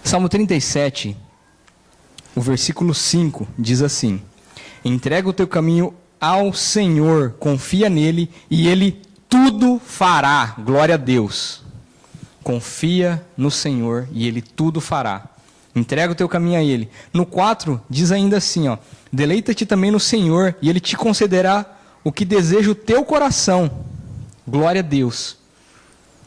Salmo 37, o versículo 5 diz assim: entrega o teu caminho ao Senhor, confia nele e ele tudo fará. Glória a Deus. Confia no Senhor e ele tudo fará. Entrega o teu caminho a ele. No 4 diz ainda assim, ó: deleita-te também no Senhor e ele te concederá o que deseja o teu coração. Glória a Deus.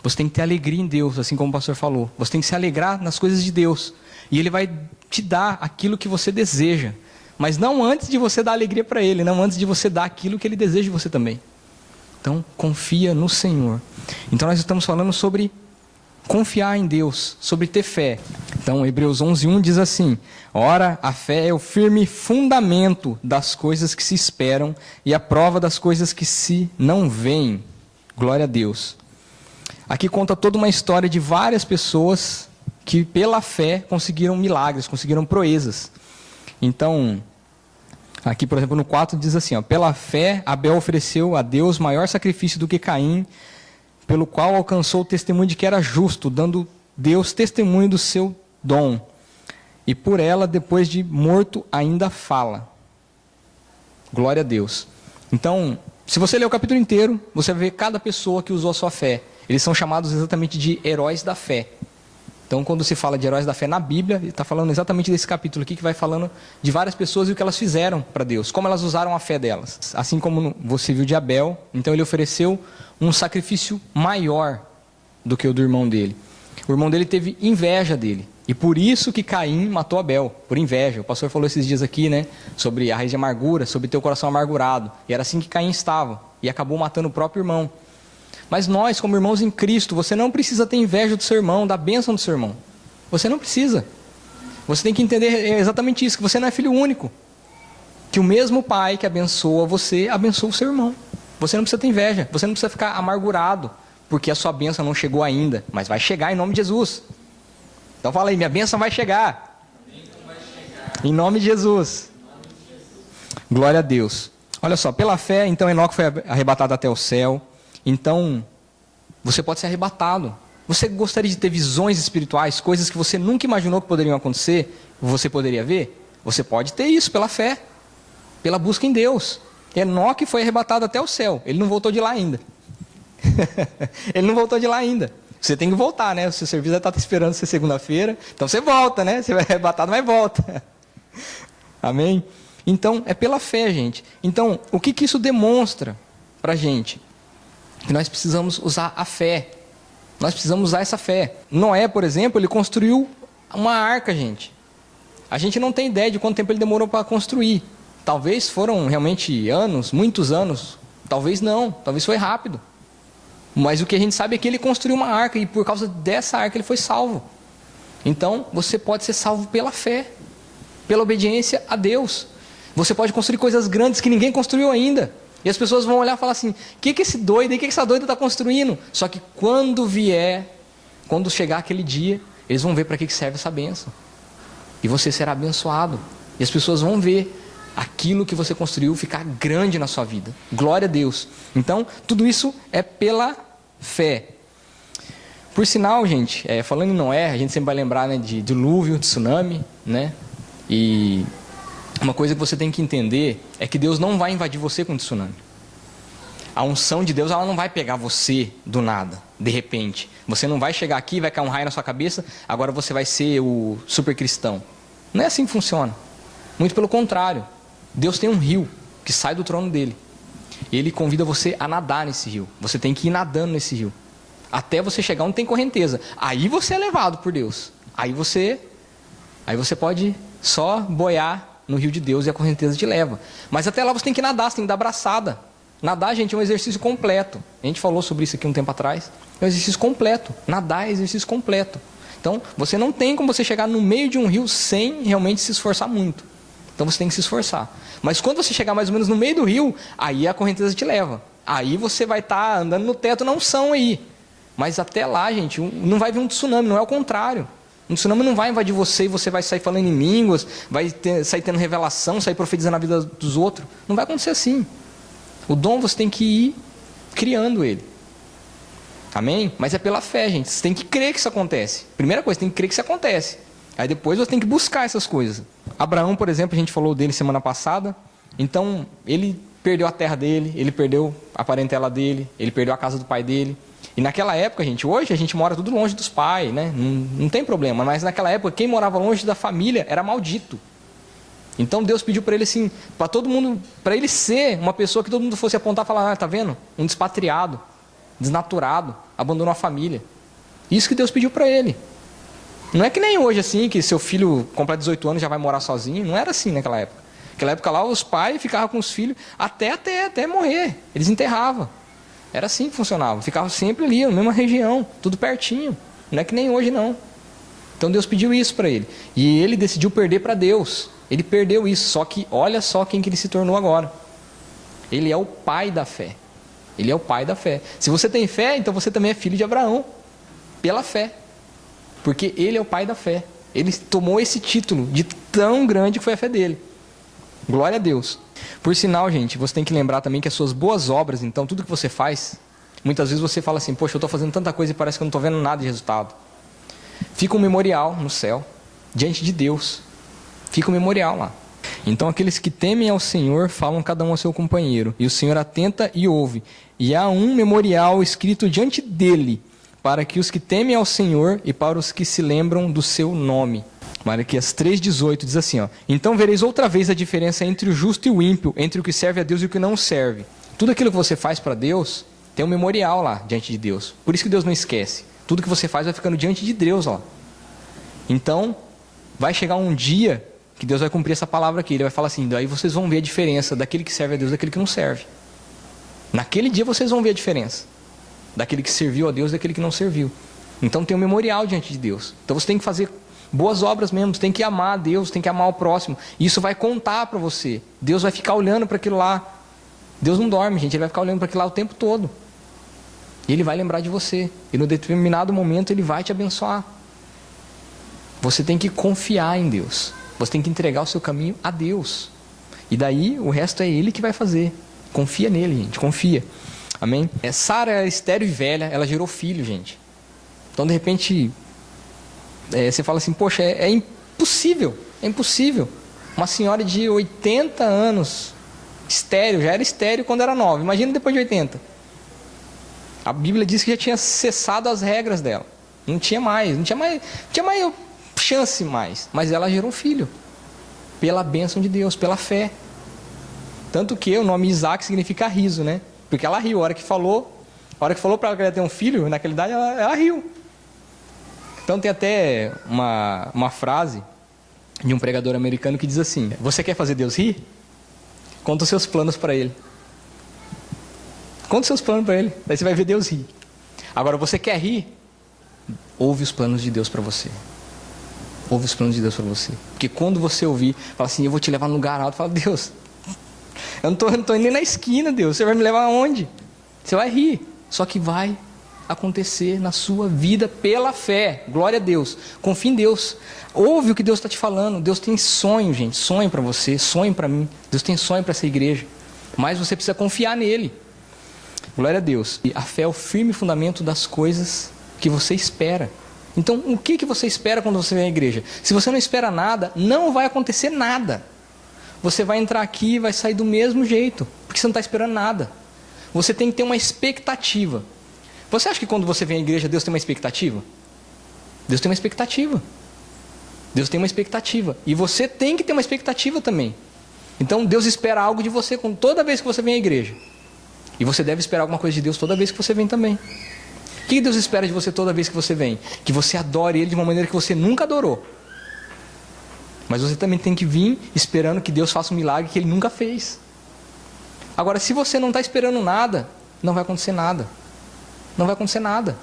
Você tem que ter alegria em Deus, assim como o pastor falou. Você tem que se alegrar nas coisas de Deus. E ele vai te dar aquilo que você deseja. Mas não antes de você dar alegria para ele, não antes de você dar aquilo que ele deseja de você também. Então, confia no Senhor. Então, nós estamos falando sobre confiar em Deus, sobre ter fé. Então, Hebreus 11:1 diz assim: ora, a fé é o firme fundamento das coisas que se esperam e a prova das coisas que se não veem. Glória a Deus. Aqui conta toda uma história de várias pessoas que pela fé conseguiram milagres, conseguiram proezas. Então, aqui por exemplo no 4 diz assim, ó: pela fé Abel ofereceu a Deus maior sacrifício do que Caim, pelo qual alcançou o testemunho de que era justo, dando Deus testemunho do seu dom. E por ela, depois de morto, ainda fala. Glória a Deus. Então, se você ler o capítulo inteiro, você vai ver cada pessoa que usou a sua fé. Eles são chamados exatamente de heróis da fé. Então, quando se fala de heróis da fé na Bíblia, está falando exatamente desse capítulo aqui, que vai falando de várias pessoas e o que elas fizeram para Deus, como elas usaram a fé delas. Assim como você viu de Abel, então ele ofereceu um sacrifício maior do que o do irmão dele. O irmão dele teve inveja dele, e por isso que Caim matou Abel, por inveja. O pastor falou esses dias aqui, né, sobre a raiz de amargura, sobre ter o coração amargurado. E era assim que Caim estava, e acabou matando o próprio irmão. Mas nós, como irmãos em Cristo, você não precisa ter inveja do seu irmão, da bênção do seu irmão. Você não precisa. Você tem que entender exatamente isso, que você não é filho único. Que o mesmo pai que abençoa você, abençoa o seu irmão. Você não precisa ter inveja, você não precisa ficar amargurado, porque a sua bênção não chegou ainda, mas vai chegar em nome de Jesus. Então fala aí, minha bênção vai chegar. Em nome de Jesus. Glória a Deus. Olha só, pela fé, então Enoque foi arrebatado até o céu. Então, você pode ser arrebatado. Você gostaria de ter visões espirituais, coisas que você nunca imaginou que poderiam acontecer, você poderia ver? Você pode ter isso pela fé, pela busca em Deus. Enoque foi arrebatado até o céu, ele não voltou de lá ainda. Ele não voltou de lá ainda. Você tem que voltar, né? O seu serviço está esperando ser segunda-feira, então você volta, né? Você vai arrebatado, mas volta. Amém? Então, é pela fé, gente. Então, o que isso demonstra para a gente? Que nós precisamos usar a fé. Nós precisamos usar essa fé. Noé, por exemplo, ele construiu uma arca, gente. A gente não tem ideia de quanto tempo ele demorou para construir. Talvez foram realmente anos, muitos anos. Talvez não, talvez foi rápido. Mas o que a gente sabe é que ele construiu uma arca e por causa dessa arca ele foi salvo. Então, você pode ser salvo pela fé, pela obediência a Deus. Você pode construir coisas grandes que ninguém construiu ainda. E as pessoas vão olhar e falar assim: o que esse doido, o que essa doida está construindo? Só que quando chegar aquele dia, eles vão ver para que serve essa bênção. E você será abençoado. E as pessoas vão ver aquilo que você construiu ficar grande na sua vida. Glória a Deus. Então, tudo isso é pela fé. Por sinal, gente, falando em Noé, a gente sempre vai lembrar, né, de dilúvio, de tsunami, né? E uma coisa que você tem que entender é que Deus não vai invadir você com tsunami. A unção de Deus, ela não vai pegar você do nada, de repente. Você não vai chegar aqui, vai cair um raio na sua cabeça, agora você vai ser o super cristão. Não é assim que funciona. Muito pelo contrário. Deus tem um rio que sai do trono dele. Ele convida você a nadar nesse rio. Você tem que ir nadando nesse rio. Até você chegar onde tem correnteza. Aí você é levado por Deus. Aí você pode só boiar no rio de Deus e a correnteza te leva. Mas até lá você tem que nadar, você tem que dar braçada. Nadar, gente, é um exercício completo. A gente falou sobre isso aqui um tempo atrás. É um exercício completo. Nadar é exercício completo. Então, você não tem como você chegar no meio de um rio sem realmente se esforçar muito. Então você tem que se esforçar. Mas quando você chegar mais ou menos no meio do rio, aí a correnteza te leva. Aí você vai estar andando no teto na unção aí. Mas até lá, gente, não vai vir um tsunami, não é o contrário. Um tsunami não vai invadir você e você vai sair falando em línguas, sair tendo revelação, sair profetizando a vida dos outros. Não vai acontecer assim. O dom você tem que ir criando ele. Amém? Mas é pela fé, gente. Você tem que crer que isso acontece. Primeira coisa, você tem que crer que isso acontece. Aí depois você tem que buscar essas coisas. Abraão, por exemplo, a gente falou dele semana passada. Então, ele perdeu a terra dele, ele perdeu a parentela dele, ele perdeu a casa do pai dele. E naquela época, gente, hoje a gente mora tudo longe dos pais, né? Não tem problema. Mas naquela época, quem morava longe da família era maldito. Então Deus pediu para ele assim, para todo mundo, para ele ser uma pessoa que todo mundo fosse apontar e falar, tá vendo? Um despatriado, desnaturado, abandonou a família. Isso que Deus pediu para ele. Não é que nem hoje assim, que seu filho completa 18 anos e já vai morar sozinho. Não era assim naquela época. Naquela época lá, os pais ficavam com os filhos até morrer. Eles enterravam. Era assim que funcionava. Ficavam sempre ali, na mesma região, tudo pertinho. Não é que nem hoje não. Então Deus pediu isso para ele. E ele decidiu perder para Deus. Ele perdeu isso. Só que olha só quem que ele se tornou agora. Ele é o pai da fé. Ele é o pai da fé. Se você tem fé, então você também é filho de Abraão. Pela fé. Porque ele é o pai da fé. Ele tomou esse título de tão grande que foi a fé dele. Glória a Deus. Por sinal, gente, você tem que lembrar também que as suas boas obras, então, tudo que você faz, muitas vezes você fala assim, poxa, eu estou fazendo tanta coisa e parece que eu não estou vendo nada de resultado. Fica um memorial no céu, diante de Deus. Fica um memorial lá. Então, aqueles que temem ao Senhor, falam cada um ao seu companheiro. E o Senhor atenta e ouve. E há um memorial escrito diante dele, para que os que temem ao Senhor e para os que se lembram do seu nome. Malaquias 3,18 diz assim, ó, então vereis outra vez a diferença entre o justo e o ímpio, entre o que serve a Deus e o que não serve. Tudo aquilo que você faz para Deus, tem um memorial lá, diante de Deus. Por isso que Deus não esquece. Tudo que você faz vai ficando diante de Deus lá. Então, vai chegar um dia que Deus vai cumprir essa palavra aqui. Ele vai falar assim, daí vocês vão ver a diferença daquele que serve a Deus e daquele que não serve. Naquele dia vocês vão ver a diferença. Daquele que serviu a Deus e daquele que não serviu. Então tem um memorial diante de Deus. Então você tem que fazer boas obras mesmo, você tem que amar a Deus, tem que amar o próximo. E isso vai contar para você. Deus vai ficar olhando para aquilo lá. Deus não dorme, gente, Ele vai ficar olhando para aquilo lá o tempo todo. E Ele vai lembrar de você. E no determinado momento Ele vai te abençoar. Você tem que confiar em Deus. Você tem que entregar o seu caminho a Deus. E daí o resto é Ele que vai fazer. Confia nele, gente, confia. Amém? Sara era estéril e velha, ela gerou filho, gente. Então de repente... você fala assim, poxa, é impossível, é impossível. Uma senhora de 80 anos, estéril, já era estéril quando era nova, imagina depois de 80. A Bíblia diz que já tinha cessado as regras dela, não tinha mais chance mais. Mas ela gerou um filho, pela bênção de Deus, pela fé. Tanto que o nome Isaac significa riso, né? Porque ela riu, a hora que falou para ela que ela ia ter um filho, naquela idade ela riu. Então tem até uma frase de um pregador americano que diz assim, você quer fazer Deus rir? Conta os seus planos para Ele. Conta os seus planos para Ele, daí você vai ver Deus rir. Agora você quer rir? Ouve os planos de Deus para você. Ouve os planos de Deus para você. Porque quando você ouvir, fala assim, eu vou te levar num lugar alto, fala, Deus, eu não tô indo nem na esquina, Deus, você vai me levar aonde? Você vai rir, só que vai acontecer na sua vida pela fé. Glória a Deus. Confie em Deus. Ouve o que Deus está te falando. Deus tem sonho, gente. Sonho para você, sonho para mim. Deus tem sonho para essa igreja. Mas você precisa confiar nele. Glória a Deus. E a fé é o firme fundamento das coisas que você espera. Então, o que você espera quando você vem à igreja? Se você não espera nada, não vai acontecer nada. Você vai entrar aqui e vai sair do mesmo jeito. Porque você não está esperando nada. Você tem que ter uma expectativa. Você acha que quando você vem à igreja, Deus tem uma expectativa? Deus tem uma expectativa. Deus tem uma expectativa. E você tem que ter uma expectativa também. Então Deus espera algo de você toda vez que você vem à igreja. E você deve esperar alguma coisa de Deus toda vez que você vem também. O que Deus espera de você toda vez que você vem? Que você adore Ele de uma maneira que você nunca adorou. Mas você também tem que vir esperando que Deus faça um milagre que Ele nunca fez. Agora, se você não está esperando nada, não vai acontecer nada. Não vai acontecer nada.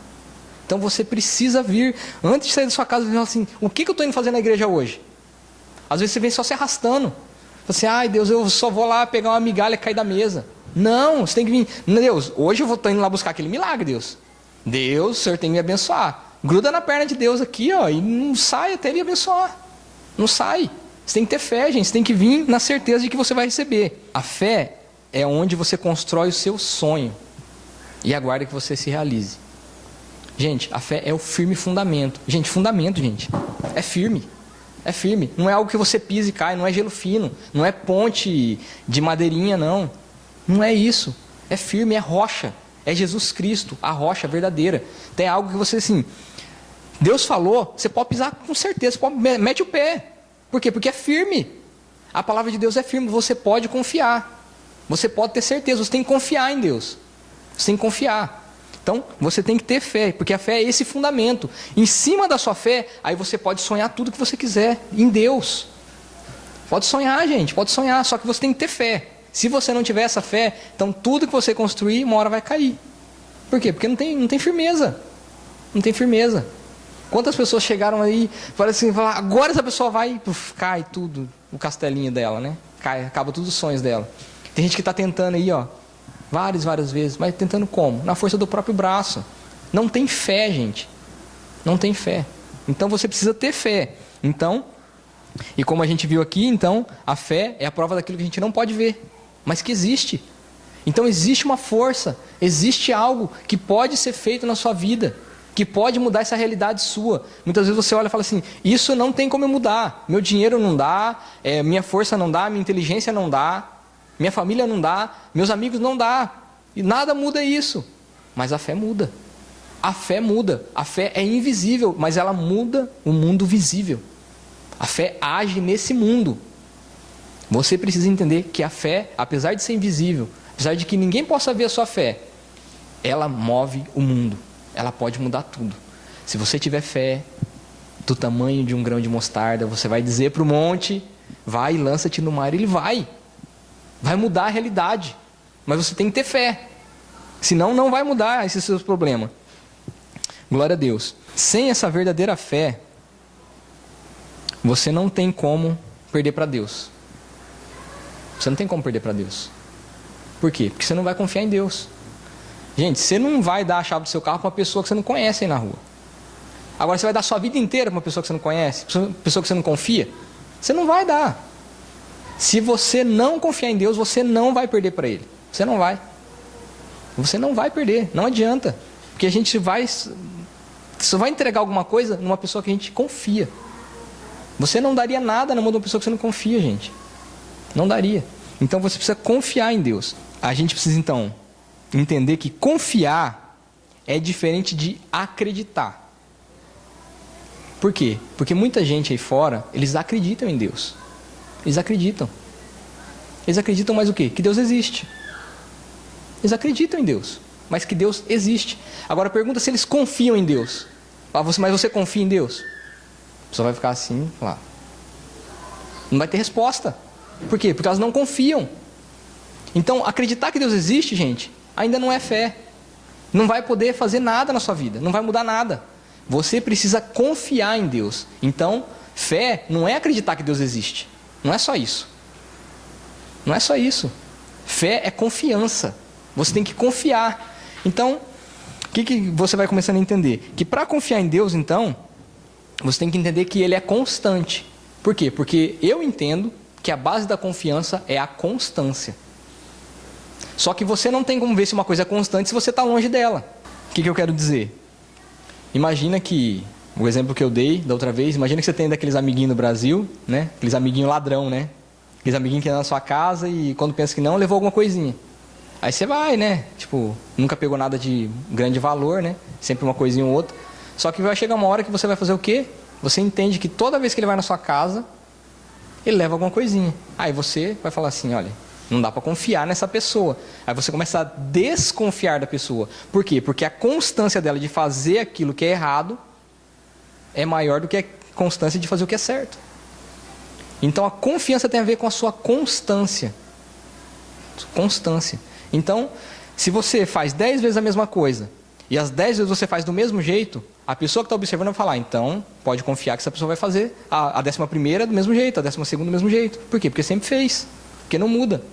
Então você precisa vir, antes de sair da sua casa, falar assim, o que eu estou indo fazer na igreja hoje? Às vezes você vem só se arrastando. Você, ai Deus, eu só vou lá pegar uma migalha e cair da mesa. Não, você tem que vir, Deus, hoje eu vou estar indo lá buscar aquele milagre, Deus. Deus, o Senhor tem que me abençoar. Gruda na perna de Deus aqui, ó, e não sai até Ele abençoar. Não sai. Você tem que ter fé, gente. Você tem que vir na certeza de que você vai receber. A fé é onde você constrói o seu sonho e aguarda que você se realize. Gente, a fé é o firme fundamento. Gente, fundamento, gente, é firme. É firme. Não é algo que você pisa e cai, não é gelo fino, não é ponte de madeirinha, não. Não é isso. É firme, é rocha. É Jesus Cristo, a rocha verdadeira. Tem algo que você, assim, Deus falou, você pode pisar com certeza, você pode, mete o pé. Por quê? Porque é firme. A palavra de Deus é firme, você pode confiar. Você pode ter certeza, você tem que confiar em Deus. Você tem que confiar. Então, você tem que ter fé, porque a fé é esse fundamento. Em cima da sua fé, aí você pode sonhar tudo que você quiser, em Deus. Pode sonhar, gente, pode sonhar, só que você tem que ter fé. Se você não tiver essa fé, então tudo que você construir, uma hora vai cair. Por quê? Porque não tem firmeza. Não tem firmeza. Quantas pessoas chegaram aí, assim, agora essa pessoa vai, cai tudo, o castelinho dela, né? Cai, acaba todos os sonhos dela. Tem gente que está tentando aí, ó, várias vezes, mas tentando como? Na força do próprio braço. Não tem fé, gente. Não tem fé. Então você precisa ter fé. Então, e como a gente viu aqui, então, a fé é a prova daquilo que a gente não pode ver, mas que existe. Então existe uma força, existe algo que pode ser feito na sua vida, que pode mudar essa realidade sua. Muitas vezes você olha e fala assim, isso não tem como eu mudar, meu dinheiro não dá, minha força não dá, minha inteligência não dá, minha família não dá, meus amigos não dá, e nada muda isso. Mas a fé muda. A fé muda. A fé é invisível, mas ela muda o mundo visível. A fé age nesse mundo. Você precisa entender que a fé, apesar de ser invisível, apesar de que ninguém possa ver a sua fé, ela move o mundo. Ela pode mudar tudo. Se você tiver fé do tamanho de um grão de mostarda, você vai dizer para o monte, vai e lança-te no mar, ele vai. Vai mudar a realidade. Mas você tem que ter fé. Senão não vai mudar esses seus problemas. Glória a Deus. Sem essa verdadeira fé, você não tem como perder para Deus. Você não tem como perder para Deus. Por quê? Porque você não vai confiar em Deus. Gente, você não vai dar a chave do seu carro para uma pessoa que você não conhece aí na rua. Agora, você vai dar sua vida inteira para uma pessoa que você não conhece, uma pessoa que você não confia? Você não vai dar. Se você não confiar em Deus, você não vai perder para Ele. Você não vai. Você não vai perder, não adianta. Porque a gente só vai entregar alguma coisa numa pessoa que a gente confia. Você não daria nada na mão de uma pessoa que você não confia, gente. Não daria. Então você precisa confiar em Deus. A gente precisa então entender que confiar é diferente de acreditar. Por quê? Porque muita gente aí fora, eles acreditam em Deus. Eles acreditam. Eles acreditam mais o quê? Que Deus existe. Eles acreditam em Deus, mas que Deus existe. Agora pergunta se eles confiam em Deus. Mas você confia em Deus? A pessoa vai ficar assim, lá. Não vai ter resposta. Por quê? Porque elas não confiam. Então, acreditar que Deus existe, gente, ainda não é fé. Não vai poder fazer nada na sua vida. Não vai mudar nada. Você precisa confiar em Deus. Então, fé não é acreditar que Deus existe. Não é só isso. Não é só isso. Fé é confiança. Você tem que confiar. Então, o que você vai começando a entender? Que para confiar em Deus, então, você tem que entender que Ele é constante. Por quê? Porque eu entendo que a base da confiança é a constância. Só que você não tem como ver se uma coisa é constante se você está longe dela. O que eu quero dizer? Imagina que, o exemplo que eu dei da outra vez, imagina que você tem daqueles amiguinhos no Brasil, né? Aqueles amiguinhos ladrão, né? Aqueles amiguinhos que andam na sua casa e quando pensa que não, levou alguma coisinha. Aí você vai, né? Tipo, nunca pegou nada de grande valor, né? Sempre uma coisinha ou outra. Só que vai chegar uma hora que você vai fazer o quê? Você entende que toda vez que ele vai na sua casa, ele leva alguma coisinha. Aí você vai falar assim, olha, não dá para confiar nessa pessoa. Aí você começa a desconfiar da pessoa. Por quê? Porque a constância dela de fazer aquilo que é errado é maior do que a constância de fazer o que é certo. Então a confiança tem a ver com a sua constância. Constância. Então, se você faz 10 vezes a mesma coisa e as 10 vezes você faz do mesmo jeito, a pessoa que está observando vai falar, então pode confiar que essa pessoa vai fazer a 11ª do mesmo jeito, a 12ª do mesmo jeito. Por quê? Porque sempre fez. Porque não muda.